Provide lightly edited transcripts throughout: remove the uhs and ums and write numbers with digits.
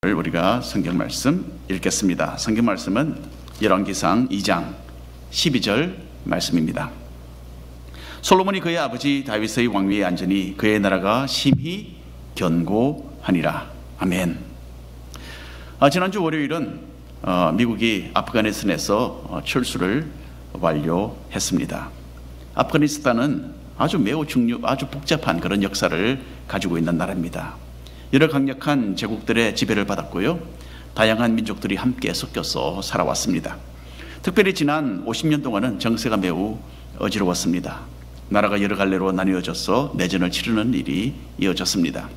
우리가 성경 말씀 읽겠습니다. 성경 말씀은 열왕기상 2장 12절 말씀입니다. 솔로몬이 그의 아버지 다윗의 왕위에 앉으니 그의 나라가 심히 견고하니라. 아멘. 지난주 월요일은 미국이 아프가니스탄에서 철수를 완료했습니다. 아프가니스탄은 아주 복잡한 그런 역사를 가지고 있는 나라입니다. 여러 강력한 제국들의 지배를 받았고요, 다양한 민족들이 함께 섞여서 살아왔습니다. 특별히 지난 50년 동안은 정세가 매우 어지러웠습니다. 나라가 여러 갈래로 나뉘어져서 내전을 치르는 일이 이어졌습니다.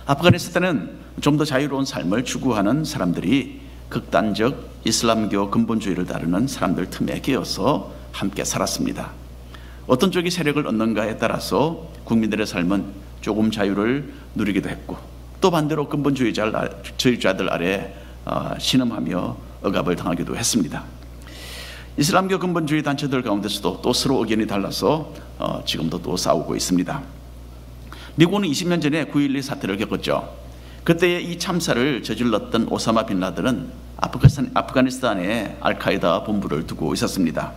아프가니스탄은 좀 더 자유로운 삶을 추구하는 사람들이 극단적 이슬람교 근본주의를 따르는 사람들 틈에 끼어서 함께 살았습니다. 어떤 쪽이 세력을 얻는가에 따라서 국민들의 삶은 조금 자유를 누리기도 했고, 또 반대로 근본주의자들 아래 신음하며 억압을 당하기도 했습니다. 이슬람교 근본주의 단체들 가운데서도 또 서로 의견이 달라서 지금도 또 싸우고 있습니다. 미국은 20년 전에 9.11 사태를 겪었죠. 그때의 이 참사를 저질렀던 오사마 빈 라덴은 아프가니스탄에 알카에다 본부를 두고 있었습니다.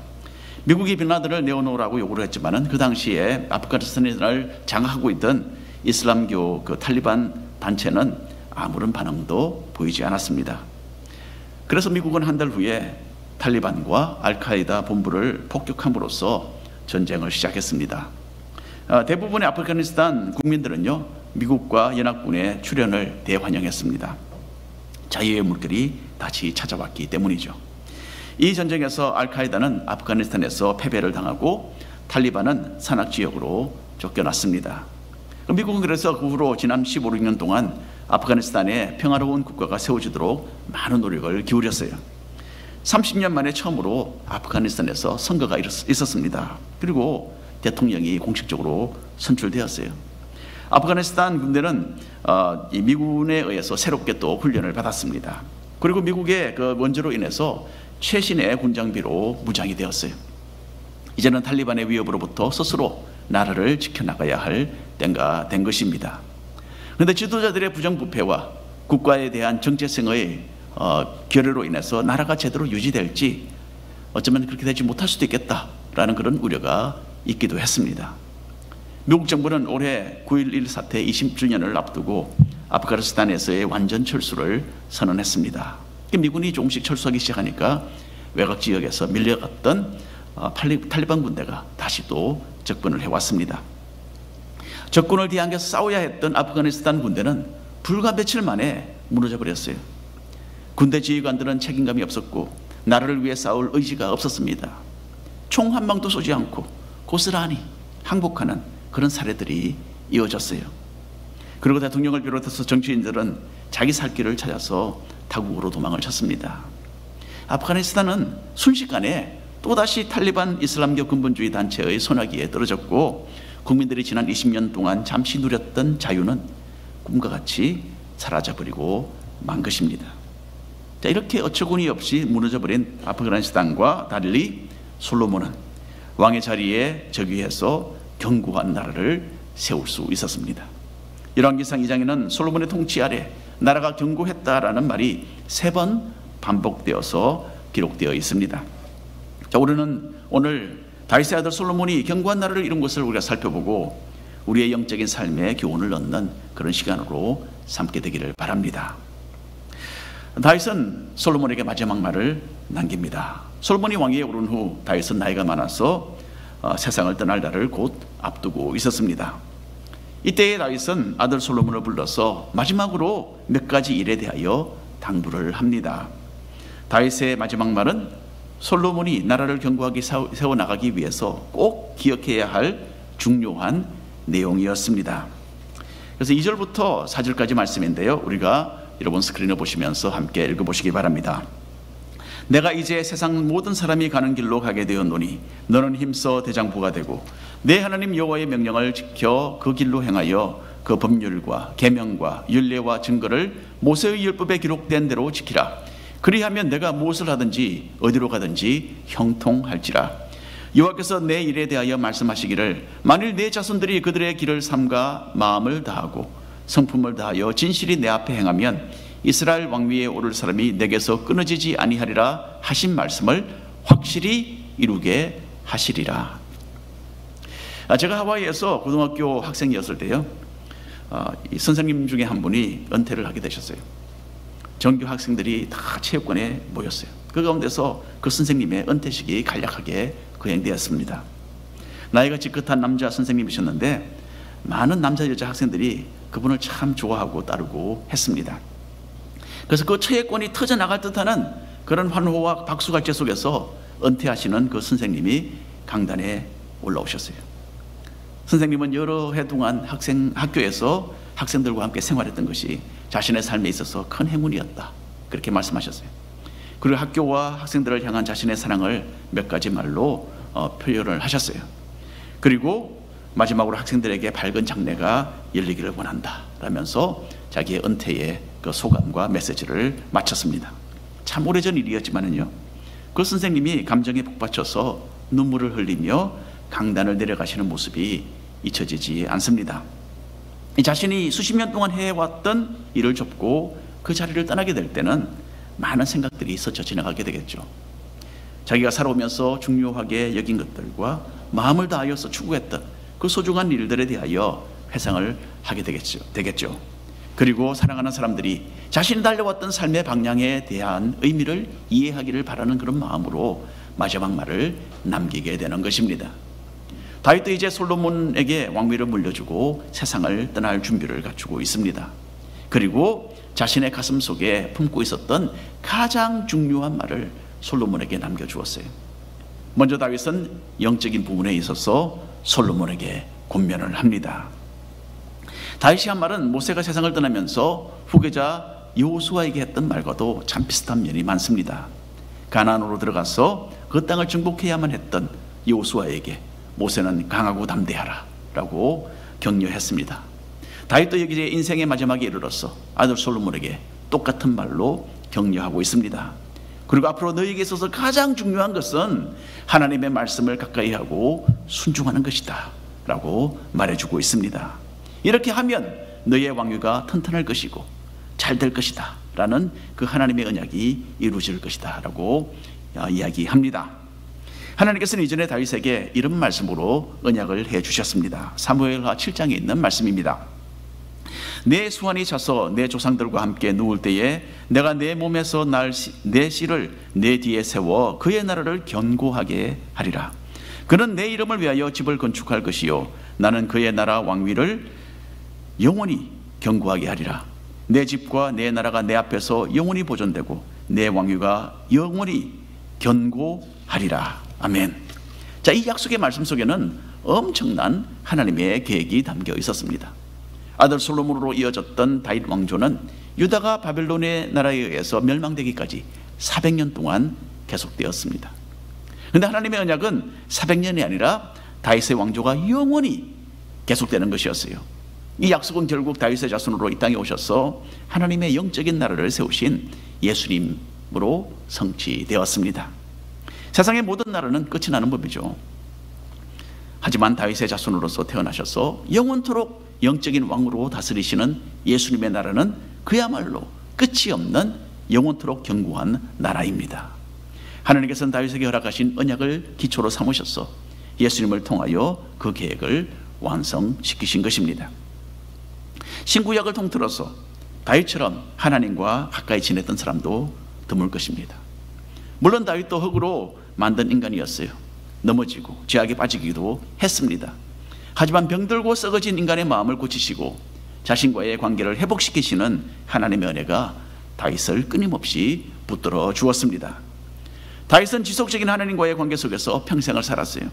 미국이 빈 라덴을 내어놓으라고 요구를 했지만 그 당시에 아프가니스탄을 장악하고 있던 이슬람교 탈리반 단체는 아무런 반응도 보이지 않았습니다. 그래서 미국은 한 달 후에 탈리반과 알카에다 본부를 폭격함으로써 전쟁을 시작했습니다. 대부분의 아프가니스탄 국민들은요, 미국과 연합군의 출현을 대환영했습니다. 자유의 물결이 다시 찾아왔기 때문이죠. 이 전쟁에서 알카에다는 아프가니스탄에서 패배를 당하고 탈리반은 산악지역으로 쫓겨났습니다. 미국은 그래서 그 후로 지난 15년 동안 아프가니스탄에 평화로운 국가가 세워지도록 많은 노력을 기울였어요. 30년 만에 처음으로 아프가니스탄에서 선거가 있었습니다. 그리고 대통령이 공식적으로 선출되었어요. 아프가니스탄 군대는 미군에 의해서 새롭게 또 훈련을 받았습니다. 그리고 미국의 그 원조로 인해서 최신의 군장비로 무장이 되었어요. 이제는 탈리반의 위협으로부터 스스로 나라를 지켜나가야 할 때가 된 것입니다. 그런데 지도자들의 부정부패와 국가에 대한 정체성의 결여로 인해서 나라가 제대로 유지될지, 어쩌면 그렇게 되지 못할 수도 있겠다라는 그런 우려가 있기도 했습니다. 미국 정부는 올해 9.11 사태 20주년을 앞두고 아프가니스탄에서의 완전 철수를 선언했습니다. 미군이 조금씩 철수하기 시작하니까 외곽 지역에서 밀려갔던 탈리반 군대가 다시 또 접근을 해왔습니다. 적군을 뒤안겨서 싸워야 했던 아프가니스탄 군대는 불과 며칠 만에 무너져 버렸어요. 군대 지휘관들은 책임감이 없었고 나라를 위해 싸울 의지가 없었습니다. 총 한 방도 쏘지 않고 고스란히 항복하는 그런 사례들이 이어졌어요. 그리고 대통령을 비롯해서 정치인들은 자기 살 길을 찾아서 타국으로 도망을 쳤습니다. 아프가니스탄은 순식간에 또다시 탈리반 이슬람교 근본주의 단체의 손아귀에 떨어졌고, 국민들이 지난 20년 동안 잠시 누렸던 자유는 꿈과 같이 사라져버리고 만 것입니다. 이렇게 어처구니 없이 무너져버린 아프가니스탄과 달리 솔로몬은 왕의 자리에 즉위해서 견고한 나라를 세울 수 있었습니다. 열왕기상 2장에는 솔로몬의 통치 아래 나라가 견고했다라는 말이 3번 반복되어서 기록되어 있습니다. 자, 우리는 오늘 다윗의 아들 솔로몬이 견고한 나라를 이룬 것을 우리가 살펴보고 우리의 영적인 삶에 교훈을 얻는 그런 시간으로 삼게 되기를 바랍니다. 다윗은 솔로몬에게 마지막 말을 남깁니다. 솔로몬이 왕위에 오른 후 다윗은 나이가 많아서 세상을 떠날 날을 곧 앞두고 있었습니다. 이때의 다윗은 아들 솔로몬을 불러서 마지막으로 몇 가지 일에 대하여 당부를 합니다. 다윗의 마지막 말은 솔로몬이 나라를 견고하게 세워나가기 위해서 꼭 기억해야 할 중요한 내용이었습니다. 그래서 2절부터 4절까지 말씀인데요, 우리가 여러분 스크린을 보시면서 함께 읽어보시기 바랍니다. 내가 이제 세상 모든 사람이 가는 길로 가게 되었노니 너는 힘써 대장부가 되고 내 하나님 여호와의 명령을 지켜 그 길로 행하여 그 법률과 계명과 율례와 증거를 모세의 율법에 기록된 대로 지키라. 그리하면 내가 무엇을 하든지 어디로 가든지 형통할지라. 여호와께서 내 일에 대하여 말씀하시기를 만일 내 자손들이 그들의 길을 삼가 마음을 다하고 성품을 다하여 진실이 내 앞에 행하면 이스라엘 왕위에 오를 사람이 내게서 끊어지지 아니하리라 하신 말씀을 확실히 이루게 하시리라. 제가 하와이에서 고등학교 학생이었을 때요, 이 선생님 중에 한 분이 은퇴를 하게 되셨어요. 전교 학생들이 다 체육관에 모였어요. 그 가운데서 그 선생님의 은퇴식이 간략하게 거행되었습니다. 나이가 지긋한 남자 선생님이셨는데 많은 남자 여자 학생들이 그분을 참 좋아하고 따르고 했습니다. 그래서 그 체육관이 터져나갈 듯하는 그런 환호와 박수갈채 속에서 은퇴하시는 그 선생님이 강단에 올라오셨어요. 선생님은 여러 해 동안 학교에서 학생들과 함께 생활했던 것이 자신의 삶에 있어서 큰 행운이었다, 그렇게 말씀하셨어요. 그리고 학교와 학생들을 향한 자신의 사랑을 몇 가지 말로 표현을 하셨어요. 그리고 마지막으로 학생들에게 밝은 장래가 열리기를 원한다 라면서 자기의 은퇴의 그 소감과 메시지를 마쳤습니다. 참 오래전 일이었지만은요, 그 선생님이 감정에 북받쳐서 눈물을 흘리며 강단을 내려가시는 모습이 잊혀지지 않습니다. 자신이 수십 년 동안 해왔던 일을 접고 그 자리를 떠나게 될 때는 많은 생각들이 스쳐 지나가게 되겠죠. 자기가 살아오면서 중요하게 여긴 것들과 마음을 다하여서 추구했던 그 소중한 일들에 대하여 회상을 하게 되겠죠. 그리고 사랑하는 사람들이 자신이 달려왔던 삶의 방향에 대한 의미를 이해하기를 바라는 그런 마음으로 마지막 말을 남기게 되는 것입니다. 다윗도 이제 솔로몬에게 왕위를 물려주고 세상을 떠날 준비를 갖추고 있습니다. 그리고 자신의 가슴 속에 품고 있었던 가장 중요한 말을 솔로몬에게 남겨주었어요. 먼저 다윗은 영적인 부분에 있어서 솔로몬에게 권면을 합니다. 다윗이 한 말은 모세가 세상을 떠나면서 후계자 여호수아에게 했던 말과도 참 비슷한 면이 많습니다. 가나안으로 들어가서 그 땅을 정복해야만 했던 여호수아에게 모세는 강하고 담대하라 라고 격려했습니다. 다윗도 여기 인생의 마지막에 이르러서 아들 솔로몬에게 똑같은 말로 격려하고 있습니다. 그리고 앞으로 너에게 있어서 가장 중요한 것은 하나님의 말씀을 가까이 하고 순종하는 것이다 라고 말해주고 있습니다. 이렇게 하면 너의 왕위가 튼튼할 것이고 잘 될 것이다 라는 그 하나님의 언약이 이루어질 것이다 라고 이야기합니다. 하나님께서는 이전에 다윗에게 이런 말씀으로 언약을 해주셨습니다. 사무엘하 7장에 있는 말씀입니다. 내 수완이 차서 내 조상들과 함께 누울 때에 내가 내 몸에서 내 씨를 내 뒤에 세워 그의 나라를 견고하게 하리라. 그는 내 이름을 위하여 집을 건축할 것이요 나는 그의 나라 왕위를 영원히 견고하게 하리라. 내 집과 내 나라가 내 앞에서 영원히 보존되고 내 왕위가 영원히 견고하리라. 아멘. 자, 이 약속의 말씀 속에는 엄청난 하나님의 계획이 담겨 있었습니다. 아들 솔로몬으로 이어졌던 다윗 왕조는 유다가 바벨론의 나라에 의해서 멸망되기까지 400년 동안 계속되었습니다. 그런데 하나님의 언약은 400년이 아니라 다윗의 왕조가 영원히 계속되는 것이었어요. 이 약속은 결국 다윗의 자손으로 이 땅에 오셔서 하나님의 영적인 나라를 세우신 예수님으로 성취되었습니다. 세상의 모든 나라는 끝이 나는 법이죠. 하지만 다윗의 자손으로서 태어나셔서 영원토록 영적인 왕으로 다스리시는 예수님의 나라는 그야말로 끝이 없는 영원토록 견고한 나라입니다. 하나님께서는 다윗에게 허락하신 언약을 기초로 삼으셔서 예수님을 통하여 그 계획을 완성시키신 것입니다. 신구약을 통틀어서 다윗처럼 하나님과 가까이 지냈던 사람도 드물 것입니다. 물론 다윗도 흙으로 만든 인간이었어요. 넘어지고 죄악에 빠지기도 했습니다. 하지만 병들고 썩어진 인간의 마음을 고치시고 자신과의 관계를 회복시키시는 하나님의 은혜가 다윗을 끊임없이 붙들어 주었습니다. 다윗은 지속적인 하나님과의 관계 속에서 평생을 살았어요.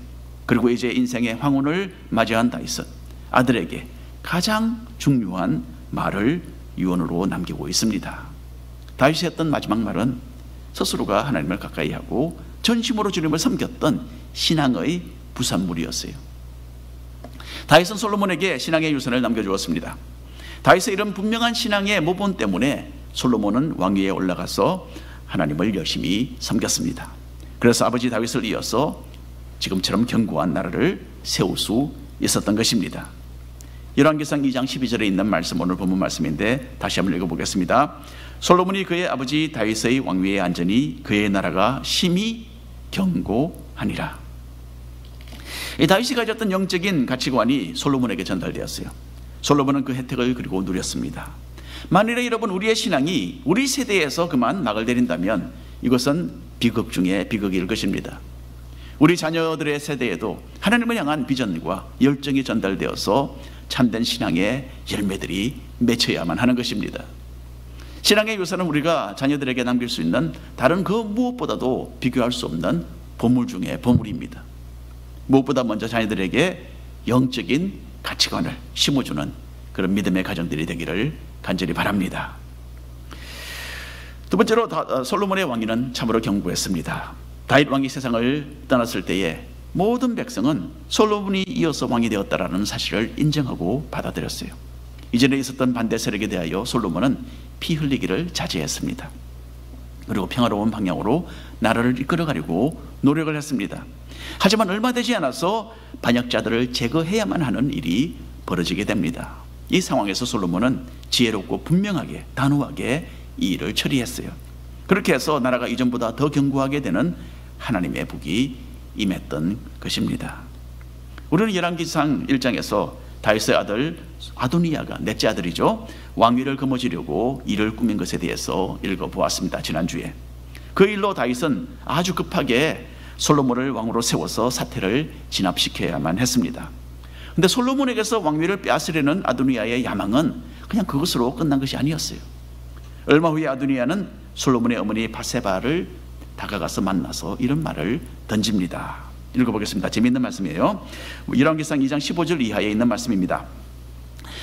그리고 이제 인생의 황혼을 맞이한 다윗은 아들에게 가장 중요한 말을 유언으로 남기고 있습니다. 다윗이 했던 마지막 말은 스스로가 하나님을 가까이 하고 전심으로 주님을 섬겼던 신앙의 부산물이었어요. 다윗은 솔로몬에게 신앙의 유산을 남겨주었습니다. 다윗의 이런 분명한 신앙의 모본 때문에 솔로몬은 왕위에 올라가서 하나님을 열심히 섬겼습니다. 그래서 아버지 다윗을 이어서 지금처럼 견고한 나라를 세울 수 있었던 것입니다. 열왕기상 2장 12절에 있는 말씀, 오늘 본문 말씀인데 다시 한번 읽어보겠습니다. 솔로몬이 그의 아버지 다윗의 왕위에 앉으니 그의 나라가 심히 견고하니라. 이 다윗이 가졌던 영적인 가치관이 솔로몬에게 전달되었어요. 솔로몬은 그 혜택을 그리고 누렸습니다. 만일에 여러분, 우리의 신앙이 우리 세대에서 그만 나글대린다면 이것은 비극 중에 비극일 것입니다. 우리 자녀들의 세대에도 하나님을 향한 비전과 열정이 전달되어서 참된 신앙의 열매들이 맺혀야만 하는 것입니다. 신앙의 유산은 우리가 자녀들에게 남길 수 있는 다른 그 무엇보다도 비교할 수 없는 보물 중에 보물입니다. 무엇보다 먼저 자녀들에게 영적인 가치관을 심어주는 그런 믿음의 가정들이 되기를 간절히 바랍니다. 두 번째로, 솔로몬의 왕위는 참으로 견고했습니다. 다윗 왕이 세상을 떠났을 때에 모든 백성은 솔로몬이 이어서 왕이 되었다라는 사실을 인정하고 받아들였어요. 이전에 있었던 반대 세력에 대하여 솔로몬은 피 흘리기를 자제했습니다. 그리고 평화로운 방향으로 나라를 이끌어가려고 노력을 했습니다. 하지만 얼마 되지 않아서 반역자들을 제거해야만 하는 일이 벌어지게 됩니다. 이 상황에서 솔로몬은 지혜롭고 분명하게, 단호하게 이 일을 처리했어요. 그렇게 해서 나라가 이전보다 더 견고하게 되는 하나님의 복이 임했던 것입니다. 우리는 열왕기상 1장에서 다윗의 아들 아도니아가, 넷째 아들이죠, 왕위를 거머쥐려고 일을 꾸민 것에 대해서 읽어보았습니다. 지난주에 그 일로 다윗은 아주 급하게 솔로몬을 왕으로 세워서 사태를 진압시켜야만 했습니다. 그런데 솔로몬에게서 왕위를 빼앗으려는 아도니아의 야망은 그냥 그것으로 끝난 것이 아니었어요. 얼마 후에 아도니아는 솔로몬의 어머니 바세바를 다가가서 만나서 이런 말을 던집니다. 읽어보겠습니다. 재미있는 말씀이에요. 열왕기상 2장 15절 이하에 있는 말씀입니다.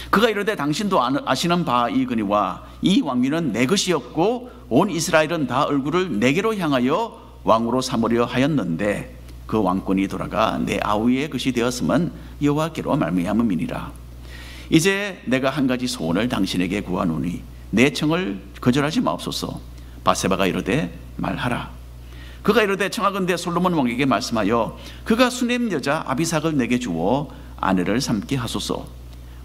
그가 이르되 당신도 아시는 바이거니와 이 왕위는 내 것이었고 온 이스라엘은 다 얼굴을 내게로 향하여 왕으로 삼으려 하였는데 그 왕권이 돌아가 내 아우의 것이 되었으면 여호와께로 말미암음이니라. 이제 내가 한 가지 소원을 당신에게 구하노니 내 청을 거절하지 마옵소서. 바세바가 이르되 말하라. 그가 이르되 청하건대 솔로몬 왕에게 말씀하여 그가 수넴 여자 아비삭을 내게 주어 아내를 삼게 하소서.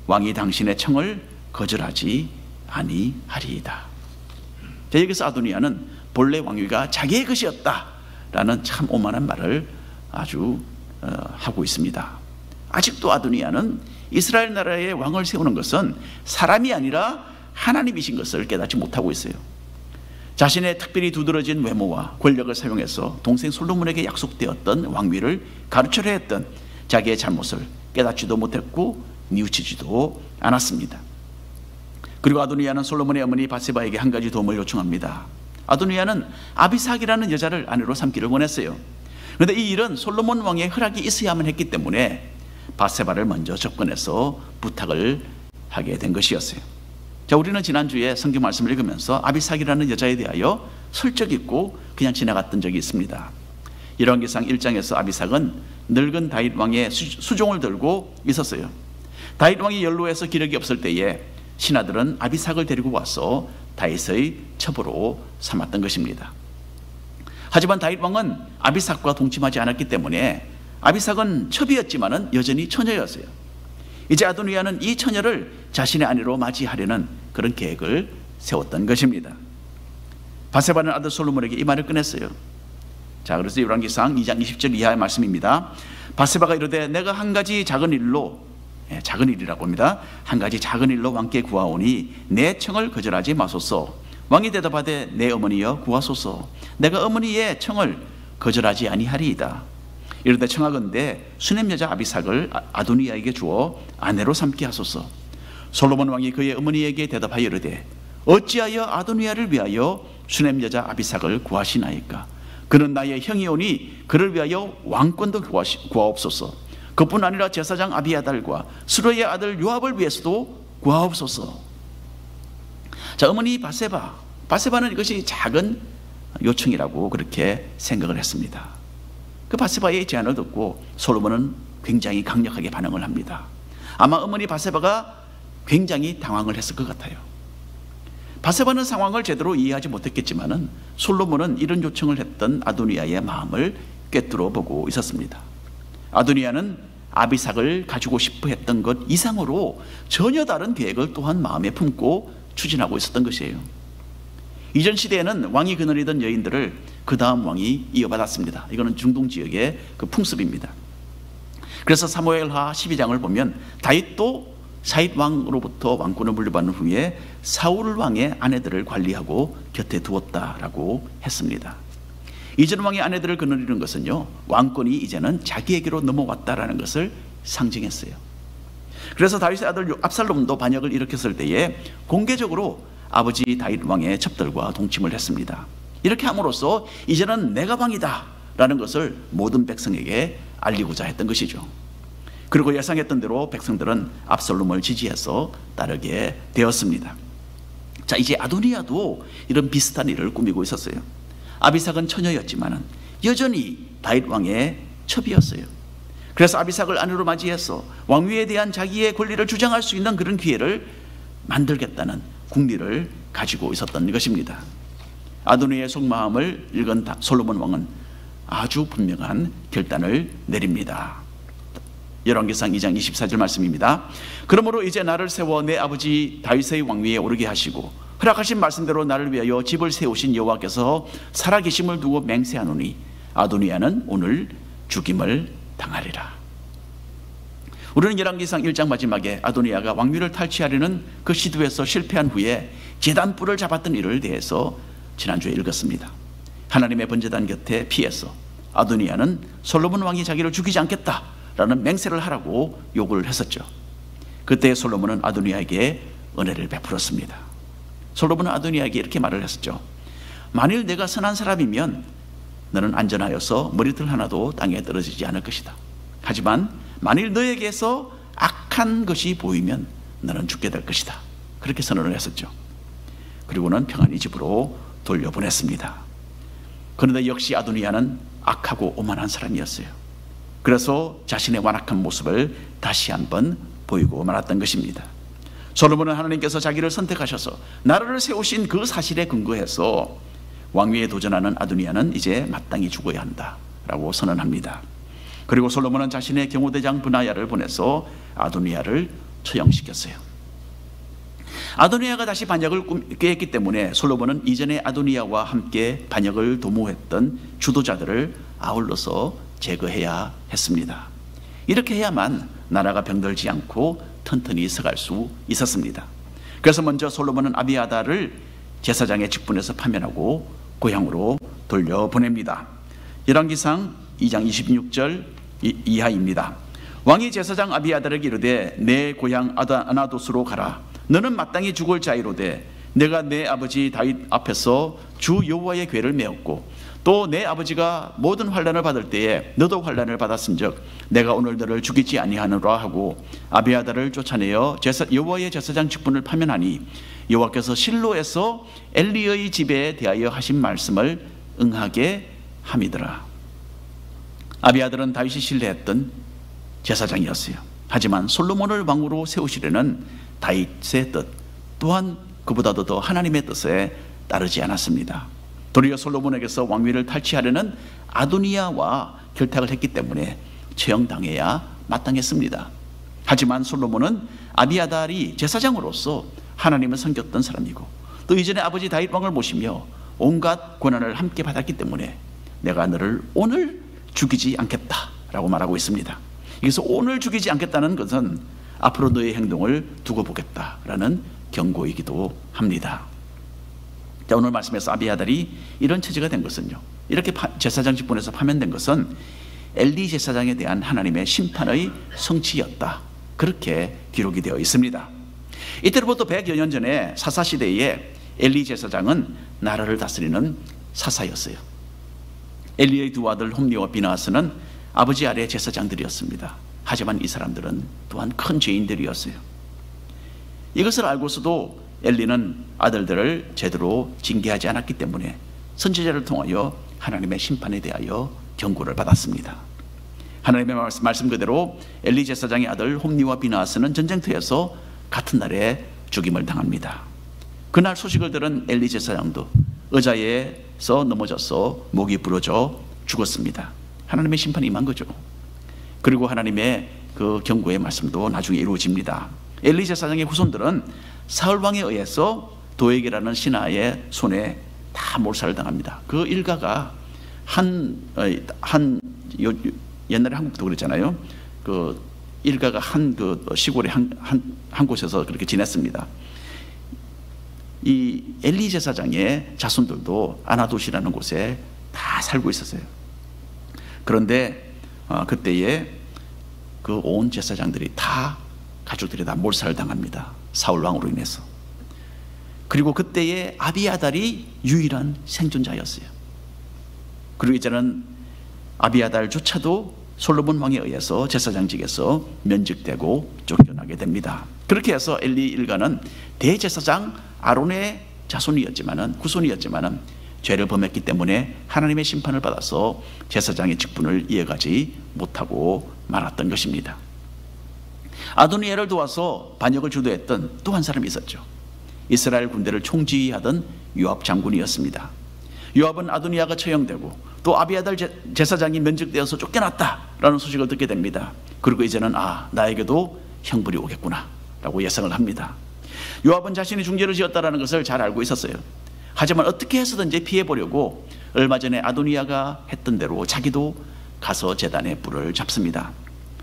왕이 당신의 청을 거절하지 아니하리이다. 여기서 아도니아는 본래 왕위가 자기의 것이었다라는 참 오만한 말을 아주 하고 있습니다. 아직도 아도니아는 이스라엘 나라의 왕을 세우는 것은 사람이 아니라 하나님이신 것을 깨닫지 못하고 있어요. 자신의 특별히 두드러진 외모와 권력을 사용해서 동생 솔로몬에게 약속되었던 왕위를 가르쳐야 했던 자기의 잘못을 깨닫지도 못했고 뉘우치지도 않았습니다. 그리고 아도니아는 솔로몬의 어머니 바세바에게 한 가지 도움을 요청합니다. 아도니아는 아비삭이라는 여자를 아내로 삼기를 원했어요. 그런데 이 일은 솔로몬 왕의 허락이 있어야만 했기 때문에 바세바를 먼저 접근해서 부탁을 하게 된 것이었어요. 자, 우리는 지난주에 성경 말씀을 읽으면서 아비삭이라는 여자에 대하여 설적 있고 그냥 지나갔던 적이 있습니다. 열왕기상 1장에서 아비삭은 늙은 다윗 왕의 수종을 들고 있었어요. 다윗 왕이 연로해서 기력이 없을 때에 신하들은 아비삭을 데리고 와서 다윗의 첩으로 삼았던 것입니다. 하지만 다윗 왕은 아비삭과 동침하지 않았기 때문에 아비삭은 첩이었지만은 여전히 처녀였어요. 이제 아도니아는 이 처녀를 자신의 아내로 맞이하려는 그런 계획을 세웠던 것입니다. 바세바는 아들 솔로몬에게 이 말을 꺼냈어요. 자, 그래서 열왕기상 2장 20절 이하의 말씀입니다. 바세바가 이르되 내가 한 가지 작은 일로, 작은 일이라고 합니다. 한 가지 작은 일로 왕께 구하오니 내 청을 거절하지 마소서. 왕이 대답하되 내 어머니여 구하소서. 내가 어머니의 청을 거절하지 아니하리이다. 이르되 청하건대 수넴 여자 아비삭을 아도니아에게 주어 아내로 삼게 하소서. 솔로몬 왕이 그의 어머니에게 대답하여 이르되 어찌하여 아도니아를 위하여 수넴 여자 아비삭을 구하시나이까? 그는 나의 형이오니 그를 위하여 왕권도 구하옵소서. 그뿐 아니라 제사장 아비아달과 스루의 아들 요압을 위해서도 구하옵소서. 자, 어머니 바세바는 이것이 작은 요청이라고 그렇게 생각을 했습니다. 그 바세바의 제안을 듣고 솔로몬은 굉장히 강력하게 반응을 합니다. 아마 어머니 바세바가 굉장히 당황을 했을 것 같아요. 바세바는 상황을 제대로 이해하지 못했겠지만은 솔로몬은 이런 요청을 했던 아도니아의 마음을 꿰뚫어 보고 있었습니다. 아도니아는 아비삭을 가지고 싶어 했던 것 이상으로 전혀 다른 계획을 또한 마음에 품고 추진하고 있었던 것이에요. 이전 시대에는 왕이 거느리던 여인들을 그 다음 왕이 이어받았습니다. 이거는 중동 지역의 그 풍습입니다. 그래서 사무엘하 12장을 보면 다윗도 사윗 왕으로부터 왕권을 물려받은 후에 사울 왕의 아내들을 관리하고 곁에 두었다라고 했습니다. 이전 왕의 아내들을 거느리는 것은요, 왕권이 이제는 자기에게로 넘어왔다라는 것을 상징했어요. 그래서 다윗의 아들 압살롬도 반역을 일으켰을 때에 공개적으로 아버지 다윗 왕의 첩들과 동침을 했습니다. 이렇게 함으로써 이제는 내가 왕이다 라는 것을 모든 백성에게 알리고자 했던 것이죠. 그리고 예상했던 대로 백성들은 압살롬을 지지해서 따르게 되었습니다. 자, 이제 아도니아도 이런 비슷한 일을 꾸미고 있었어요. 아비삭은 처녀였지만 여전히 다윗 왕의 첩이었어요. 그래서 아비삭을 아내로 맞이해서 왕위에 대한 자기의 권리를 주장할 수 있는 그런 기회를 만들겠다는 궁리를 가지고 있었던 것입니다. 아도니아의 속마음을 읽은 솔로몬 왕은 아주 분명한 결단을 내립니다. 열왕기상 2장 24절 말씀입니다. 그러므로 이제 나를 세워 내 아버지 다윗의 왕위에 오르게 하시고 허락하신 말씀대로 나를 위하여 집을 세우신 여호와께서 살아계심을 두고 맹세하노니 아도니아는 오늘 죽임을 당하리라. 우리는 열왕기상 1장 마지막에 아도니아가 왕위를 탈취하려는 그 시도에서 실패한 후에 제단불을 잡았던 일을 대해서 지난주에 읽었습니다. 하나님의 번제단 곁에 피해서 아도니아는 솔로몬 왕이 자기를 죽이지 않겠다라는 맹세를 하라고 요구를 했었죠. 그때 솔로몬은 아도니아에게 은혜를 베풀었습니다. 솔로몬은 아도니아에게 이렇게 말을 했었죠. 만일 내가 선한 사람이면 너는 안전하여서 머리털 하나도 땅에 떨어지지 않을 것이다. 하지만 만일 너에게서 악한 것이 보이면 너는 죽게 될 것이다. 그렇게 선언을 했었죠. 그리고는 평안히 집으로 돌려보냈습니다. 그런데 역시 아도니아는 악하고 오만한 사람이었어요. 그래서 자신의 완악한 모습을 다시 한번 보이고 말았던 것입니다. 솔로몬은 하나님께서 자기를 선택하셔서 나라를 세우신 그 사실에 근거해서 왕위에 도전하는 아도니아는 이제 마땅히 죽어야 한다라고 선언합니다. 그리고 솔로몬은 자신의 경호대장 브나야를 보내서 아도니아를 처형시켰어요. 아도니아가 다시 반역을 꾀했기 때문에 솔로몬은 이전에 아도니아와 함께 반역을 도모했던 주도자들을 아울러서 제거해야 했습니다. 이렇게 해야만 나라가 병들지 않고 튼튼히 서갈 수 있었습니다. 그래서 먼저 솔로몬은 아비아다를 제사장의 직분에서 파면하고 고향으로 돌려보냅니다. 열왕기상 2장 26절 이하입니다. 왕이 제사장 아비아다에게 이르되 내 고향 아나도스로 가라. 너는 마땅히 죽을 자이로되 내가 내 아버지 다윗 앞에서 주 여호와의 궤를 메었고 또 내 아버지가 모든 환난을 받을 때에 너도 환난을 받았은즉 내가 오늘 너를 죽이지 아니하노라 하고 아비아다를 쫓아내어 여호와의 제사장 직분을 파면하니 여호와께서 실로에서 엘리의 집에 대하여 하신 말씀을 응하게 함이더라. 아비아달은 다윗이 신뢰했던 제사장이었어요. 하지만 솔로몬을 왕으로 세우시려는 다윗의 뜻 또한 그보다도 더 하나님의 뜻에 따르지 않았습니다. 도리어 솔로몬에게서 왕위를 탈취하려는 아도니아와 결탁을 했기 때문에 처형당해야 마땅했습니다. 하지만 솔로몬은 아비아달이 제사장으로서 하나님을 섬겼던 사람이고 또 이전에 아버지 다윗 왕을 모시며 온갖 고난을 함께 받았기 때문에 내가 너를 오늘 죽이지 않겠다라고 말하고 있습니다. 여기서 오늘 죽이지 않겠다는 것은 앞으로 너의 행동을 두고 보겠다라는 경고이기도 합니다. 자, 오늘 말씀에서 아비아달이 이런 처지가 된 것은요, 이렇게 제사장 직분에서 파면된 것은 엘리 제사장에 대한 하나님의 심판의 성취였다, 그렇게 기록이 되어 있습니다. 이때로부터 100여 년 전에 사사시대에 엘리 제사장은 나라를 다스리는 사사였어요. 엘리의 두 아들 홈리와 비나하스는 아버지 아래 제사장들이었습니다. 하지만 이 사람들은 또한 큰 죄인들이었어요. 이것을 알고서도 엘리는 아들들을 제대로 징계하지 않았기 때문에 선지자를 통하여 하나님의 심판에 대하여 경고를 받았습니다. 하나님의 말씀 그대로 엘리 제사장의 아들 홈리와 비나하스는 전쟁터에서 같은 날에 죽임을 당합니다. 그날 소식을 들은 엘리 제사장도 의자에서 넘어져서 목이 부러져 죽었습니다. 하나님의 심판이 임한 거죠. 그리고 하나님의 그 경고의 말씀도 나중에 이루어집니다. 엘리 제사장의 후손들은 사울 왕에 의해서 도액이라는 신하의 손에 다 몰살을 당합니다. 그 일가가 옛날에 한국도 그랬잖아요. 그 일가가 그 시골의 한 곳에서 그렇게 지냈습니다. 이 엘리 제사장의 자손들도 아나돗이라는 곳에 다 살고 있었어요. 그런데 그때에 그 온 제사장들이 다 가족들이 다 몰살을 당합니다. 사울 왕으로 인해서. 그리고 그때에 아비아달이 유일한 생존자였어요. 그리고 이제는 아비아달조차도 솔로몬 왕에 의해서 제사장직에서 면직되고 쫓겨나게 됩니다. 그렇게 해서 엘리 일가는 대제사장 아론의 자손이었지만은 후손이었지만은 죄를 범했기 때문에 하나님의 심판을 받아서 제사장의 직분을 이어가지 못하고 말았던 것입니다. 아도니아를 도와서 반역을 주도했던 또 한 사람이 있었죠. 이스라엘 군대를 총지휘하던 요압 장군이었습니다. 요압은 아도니아가 처형되고 또 아비아달 제사장이 면직되어서 쫓겨났다라는 소식을 듣게 됩니다. 그리고 이제는 나에게도 형벌이 오겠구나 라고 예상을 합니다. 요압은 자신이 중죄를 지었다는 것을 잘 알고 있었어요. 하지만 어떻게 해서든지 피해보려고 얼마 전에 아도니아가 했던 대로 자기도 가서 제단에 불을 잡습니다.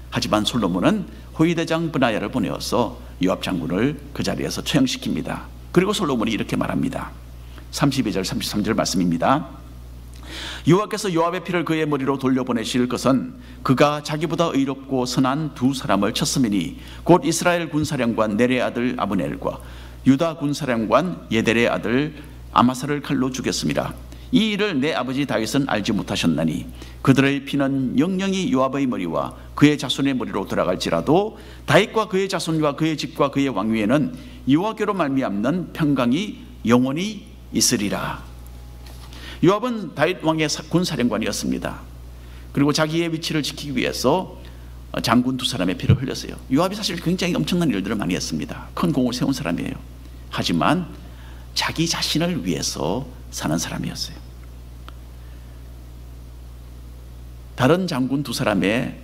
하지만 솔로몬은 호위대장 브나야를 보내어서 요압 장군을 그 자리에서 처형시킵니다. 그리고 솔로몬이 이렇게 말합니다. 32절 33절 말씀입니다. 여호와께서 요압의 피를 그의 머리로 돌려보내실 것은 그가 자기보다 의롭고 선한 두 사람을 쳤음이니 곧 이스라엘 군사령관 넬의 아들 아브넬과 유다 군사령관 예델의 아들 아마사를 칼로 죽였습니다. 이 일을 내 아버지 다윗은 알지 못하셨나니 그들의 피는 영영이 요압의 머리와 그의 자손의 머리로 돌아갈지라도 다윗과 그의 자손과 그의 집과 그의 왕위에는 여호와께로 말미암는 평강이 영원히 있으리라. 요압은 다윗 왕의 군사령관이었습니다. 그리고 자기의 위치를 지키기 위해서 장군 두 사람의 피를 흘렸어요. 요압이 사실 굉장히 엄청난 일들을 많이 했습니다. 큰 공을 세운 사람이에요. 하지만 자기 자신을 위해서 사는 사람이었어요. 다른 장군 두 사람의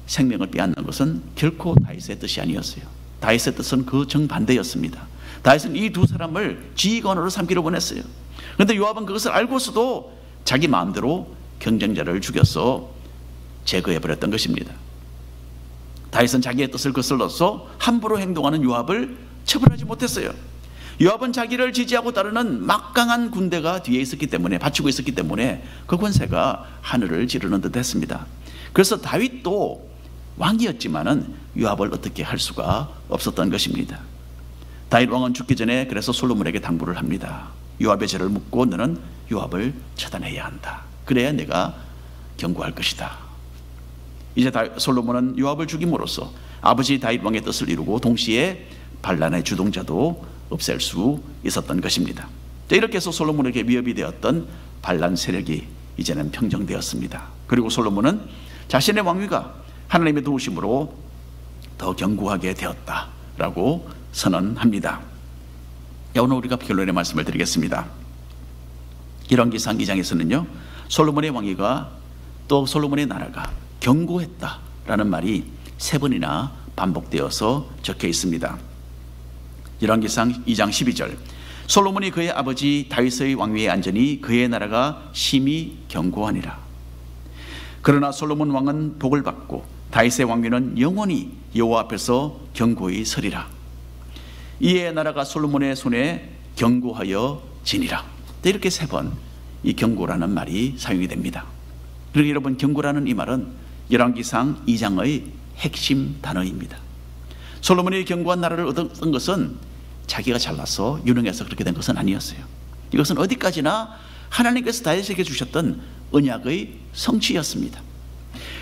생명을 빼앗는 것은 결코 다윗의 뜻이 아니었어요. 다윗의 뜻은 그 정반대였습니다. 다윗은 이 두 사람을 지휘관으로 삼기로 원했어요. 그런데 요압은 그것을 알고서도 자기 마음대로 경쟁자를 죽여서 제거해버렸던 것입니다. 다윗은 자기의 뜻을 거슬러서 함부로 행동하는 요압을 처벌하지 못했어요. 요압은 자기를 지지하고 따르는 막강한 군대가 뒤에 있었기 때문에, 받치고 있었기 때문에 그 권세가 하늘을 지르는 듯 했습니다. 그래서 다윗도 왕이었지만은 요압을 어떻게 할 수가 없었던 것입니다. 다윗 왕은 죽기 전에 그래서 솔로몬에게 당부를 합니다. 요압의 죄를 묻고 너는 요압을 처단해야 한다. 그래야 내가 경고할 것이다. 이제 솔로몬은 요압을 죽임으로써 아버지 다윗 왕의 뜻을 이루고 동시에 반란의 주동자도 없앨 수 있었던 것입니다. 이렇게 해서 솔로몬에게 위협이 되었던 반란 세력이 이제는 평정되었습니다. 그리고 솔로몬은 자신의 왕위가 하나님의 도우심으로 더 견고하게 되었다라고 선언합니다. 오늘 우리가 결론의 말씀을 드리겠습니다. 열왕기상 2장에서는요, 솔로몬의 왕위가 또 솔로몬의 나라가 견고했다라는 말이 3번이나 반복되어서 적혀 있습니다. 열왕기상 2장 12절, 솔로몬이 그의 아버지 다윗의 왕위에 앉으니 그의 나라가 심히 견고하니라. 그러나 솔로몬 왕은 복을 받고 다윗의 왕위는 영원히 여호와 앞에서 견고히 서리라. 이에 나라가 솔로몬의 손에 견고하여 지니라. 이렇게 3번 이 견고라는 말이 사용이 됩니다. 그리고 여러분, 견고라는 이 말은 열왕기상 2장의 핵심 단어입니다. 솔로몬이 견고한 나라를 얻은 것은 자기가 잘나서 유능해서 그렇게 된 것은 아니었어요. 이것은 어디까지나 하나님께서 다윗에게 주셨던 언약의 성취였습니다.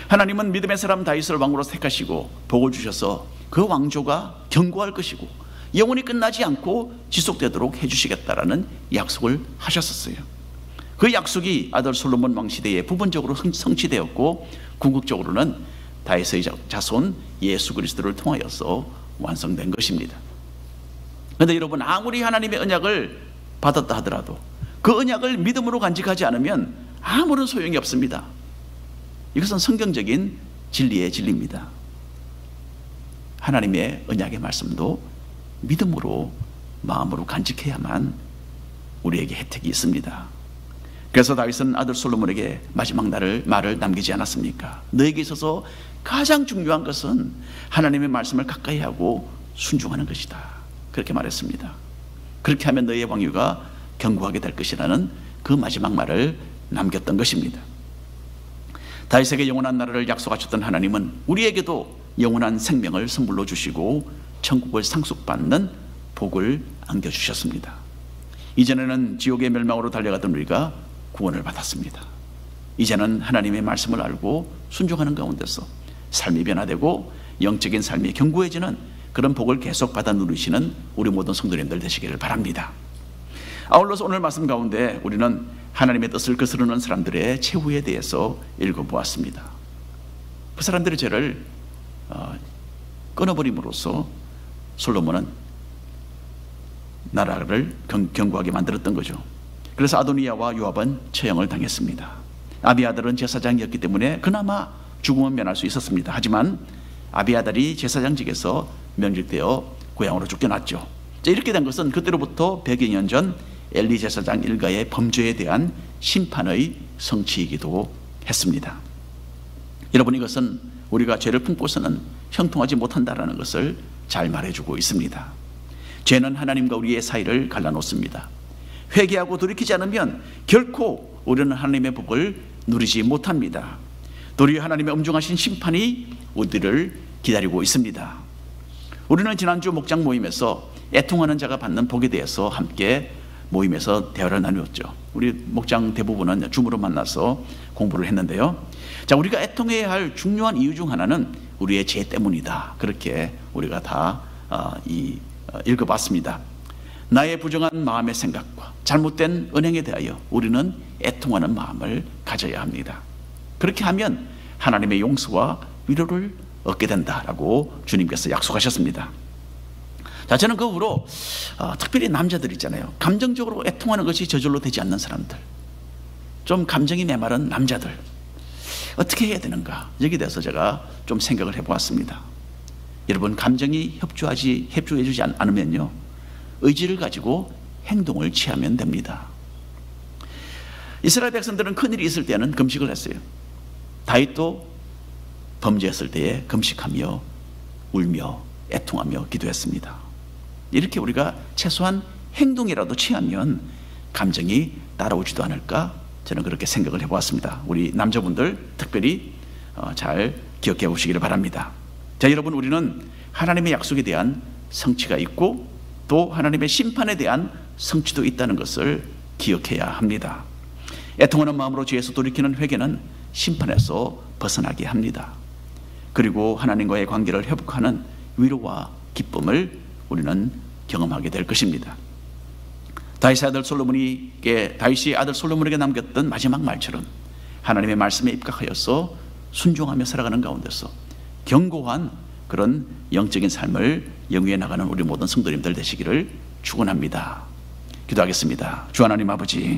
하나님은 믿음의 사람 다윗을 왕으로 택하시고 복을 주셔서 그 왕조가 견고할 것이고 영원히 끝나지 않고 지속되도록 해주시겠다라는 약속을 하셨었어요. 그 약속이 아들 솔로몬 왕 시대에 부분적으로 성취되었고 궁극적으로는 다윗의 자손 예수 그리스도를 통하여서 완성된 것입니다. 그런데 여러분, 아무리 하나님의 언약을 받았다 하더라도 그 언약을 믿음으로 간직하지 않으면 아무런 소용이 없습니다. 이것은 성경적인 진리의 진리입니다. 하나님의 언약의 말씀도 믿음으로 마음으로 간직해야만 우리에게 혜택이 있습니다. 그래서 다윗은 아들 솔로몬에게 마지막 말을 남기지 않았습니까? 너에게 있어서 가장 중요한 것은 하나님의 말씀을 가까이 하고 순종하는 것이다. 그렇게 말했습니다. 그렇게 하면 너의 왕위가 견고하게 될 것이라는 그 마지막 말을 남겼던 것입니다. 다윗에게 영원한 나라를 약속하셨던 하나님은 우리에게도 영원한 생명을 선물로 주시고 천국을 상속받는 복을 안겨주셨습니다. 이전에는 지옥의 멸망으로 달려가던 우리가 구원을 받았습니다. 이제는 하나님의 말씀을 알고 순종하는 가운데서 삶이 변화되고 영적인 삶이 견고해지는 그런 복을 계속 받아 누리시는 우리 모든 성도님들 되시기를 바랍니다. 아울러서 오늘 말씀 가운데 우리는 하나님의 뜻을 거스르는 사람들의 최후에 대해서 읽어보았습니다. 그 사람들의 죄를 끊어버림으로써 솔로몬은 나라를 견고하게 만들었던 거죠. 그래서 아도니아와 요압은 처형을 당했습니다. 아비아달은 제사장이었기 때문에 그나마 죽음은 면할 수 있었습니다. 하지만 아비아달이 제사장직에서 면직되어 고향으로 쫓겨났죠. 이렇게 된 것은 그때로부터 100여 년 전 엘리 제사장 일가의 범죄에 대한 심판의 성취이기도 했습니다. 여러분, 이것은 우리가 죄를 품고서는 형통하지 못한다라는 것을 잘 말해주고 있습니다. 죄는 하나님과 우리의 사이를 갈라놓습니다. 회개하고 돌이키지 않으면 결코 우리는 하나님의 복을 누리지 못합니다. 도리어 하나님의 엄중하신 심판이 우리를 기다리고 있습니다. 우리는 지난주 목장 모임에서 애통하는 자가 받는 복에 대해서 함께 모임에서 대화를 나누었죠. 우리 목장 대부분은 줌으로 만나서 공부를 했는데요. 자, 우리가 애통해야 할 중요한 이유 중 하나는 우리의 죄 때문이다. 그렇게 우리가 다 읽어봤습니다. 나의 부정한 마음의 생각과 잘못된 언행에 대하여 우리는 애통하는 마음을 가져야 합니다. 그렇게 하면 하나님의 용서와 위로를 얻게 된다라고 주님께서 약속하셨습니다. 자, 저는 그 후로 특별히 남자들 있잖아요. 감정적으로 애통하는 것이 저절로 되지 않는 사람들, 좀 감정이 메마른 남자들 어떻게 해야 되는가, 여기에 대해서 제가 좀 생각을 해보았습니다. 여러분, 감정이 협조해주지 않으면요, 의지를 가지고 행동을 취하면 됩니다. 이스라엘 백성들은 큰일이 있을 때는 금식을 했어요. 다윗도 범죄했을 때에 금식하며 울며 애통하며 기도했습니다. 이렇게 우리가 최소한 행동이라도 취하면 감정이 따라오지도 않을까, 저는 그렇게 생각을 해보았습니다. 우리 남자분들 특별히 잘 기억해 보시기를 바랍니다. 자, 여러분, 우리는 하나님의 약속에 대한 성취가 있고 또 하나님의 심판에 대한 성취도 있다는 것을 기억해야 합니다. 애통하는 마음으로 죄에서 돌이키는 회개는 심판에서 벗어나게 합니다. 그리고 하나님과의 관계를 회복하는 위로와 기쁨을 우리는 경험하게 될 것입니다. 다윗의 아들 솔로몬에게 남겼던 마지막 말처럼 하나님의 말씀에 입각하여서 순종하며 살아가는 가운데서 견고한 그런 영적인 삶을 영위해 나가는 우리 모든 성도님들 되시기를 축원합니다. 기도하겠습니다. 주 하나님 아버지,